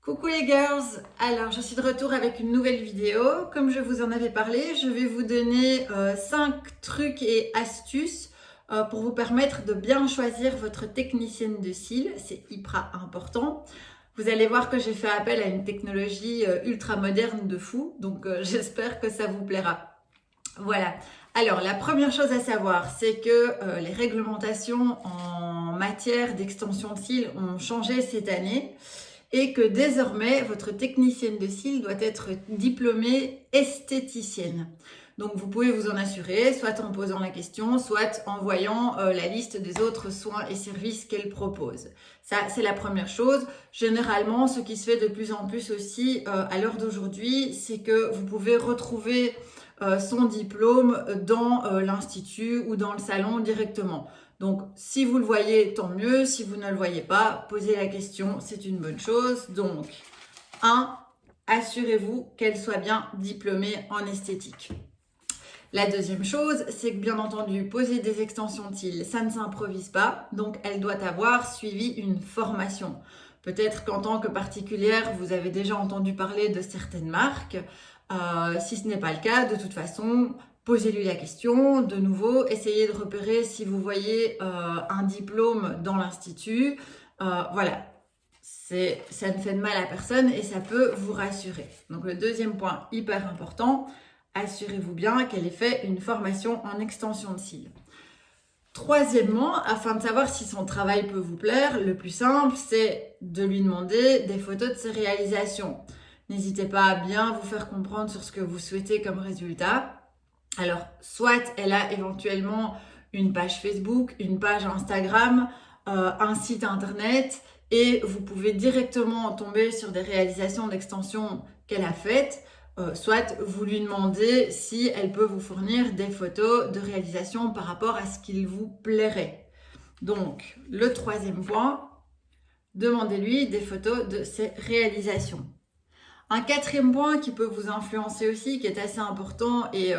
Coucou les girls, alors je suis de retour avec une nouvelle vidéo. Comme je vous en avais parlé, je vais vous donner 5 trucs et astuces pour vous permettre de bien choisir votre technicienne de cils. C'est hyper important. Vous allez voir que j'ai fait appel à une technologie ultra moderne de fou, donc j'espère que ça vous plaira. Voilà. Alors, la première chose à savoir, c'est que les réglementations en matière d'extension de cils ont changé cette année et que désormais, votre technicienne de cils doit être diplômée esthéticienne. Donc, vous pouvez vous en assurer, soit en posant la question, soit en voyant la liste des autres soins et services qu'elle propose. Ça, c'est la première chose. Généralement, ce qui se fait de plus en plus aussi à l'heure d'aujourd'hui, c'est que vous pouvez retrouver son diplôme dans l'institut ou dans le salon directement. Donc, si vous le voyez, tant mieux. Si vous ne le voyez pas, posez la question, c'est une bonne chose. Donc, 1. Assurez-vous qu'elle soit bien diplômée en esthétique. La deuxième chose, c'est que bien entendu, poser des extensions de cils, ça ne s'improvise pas. Donc, elle doit avoir suivi une formation. Peut-être qu'en tant que particulière, vous avez déjà entendu parler de certaines marques. Si ce n'est pas le cas, de toute façon, posez-lui la question. De nouveau, essayez de repérer si vous voyez un diplôme dans l'institut. Voilà, ça ne fait de mal à personne et ça peut vous rassurer. Donc le deuxième point hyper important, assurez-vous bien qu'elle ait fait une formation en extension de cils. Troisièmement, afin de savoir si son travail peut vous plaire, le plus simple, c'est de lui demander des photos de ses réalisations. N'hésitez pas à bien vous faire comprendre sur ce que vous souhaitez comme résultat. Alors, soit elle a éventuellement une page Facebook, une page Instagram, un site internet, et vous pouvez directement tomber sur des réalisations d'extension qu'elle a faites, soit vous lui demandez si elle peut vous fournir des photos de réalisation par rapport à ce qu'il vous plairait. Donc, le troisième point, demandez-lui des photos de ses réalisations. Un quatrième point qui peut vous influencer aussi, qui est assez important et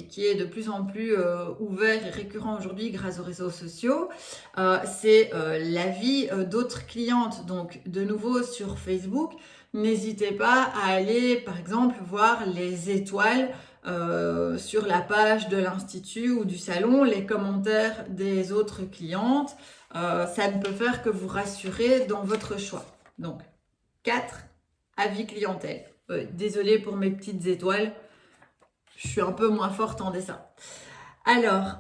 qui est de plus en plus ouvert et récurrent aujourd'hui grâce aux réseaux sociaux, c'est l'avis d'autres clientes. Donc de nouveau sur Facebook, n'hésitez pas à aller par exemple voir les étoiles sur la page de l'institut ou du salon, les commentaires des autres clientes. Ça ne peut faire que vous rassurer dans votre choix. Donc 4. Avis clientèle. Désolée pour mes petites étoiles, je suis un peu moins forte en dessin. Alors,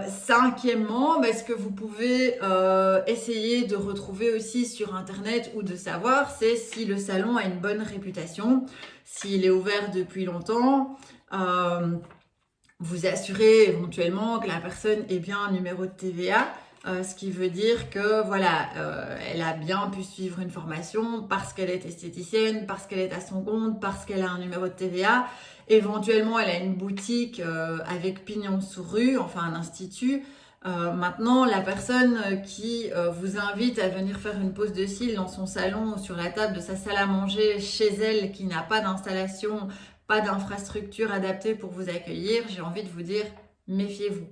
cinquièmement, ce que vous pouvez essayer de retrouver aussi sur Internet ou de savoir, c'est si le salon a une bonne réputation, s'il est ouvert depuis longtemps. Vous assurez éventuellement que la personne ait bien un numéro de TVA. Ce qui veut dire que voilà, elle a bien pu suivre une formation parce qu'elle est esthéticienne, parce qu'elle est à son compte, parce qu'elle a un numéro de TVA. Éventuellement, elle a une boutique avec pignon sur rue, enfin un institut. Maintenant, la personne qui vous invite à venir faire une pose de cils dans son salon ou sur la table de sa salle à manger chez elle, qui n'a pas d'installation, pas d'infrastructure adaptée pour vous accueillir, j'ai envie de vous dire, méfiez-vous.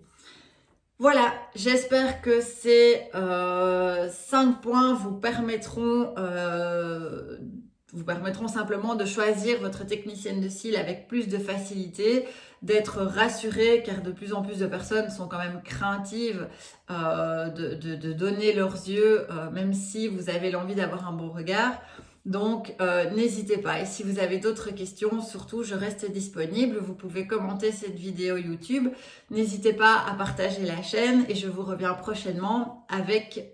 Voilà, j'espère que ces 5 points vous permettront simplement de choisir votre technicienne de cils avec plus de facilité, d'être rassuré car de plus en plus de personnes sont quand même craintives de donner leurs yeux, même si vous avez l'envie d'avoir un bon regard. Donc, n'hésitez pas. Et si vous avez d'autres questions, surtout, je reste disponible. Vous pouvez commenter cette vidéo YouTube. N'hésitez pas à partager la chaîne et je vous reviens prochainement avec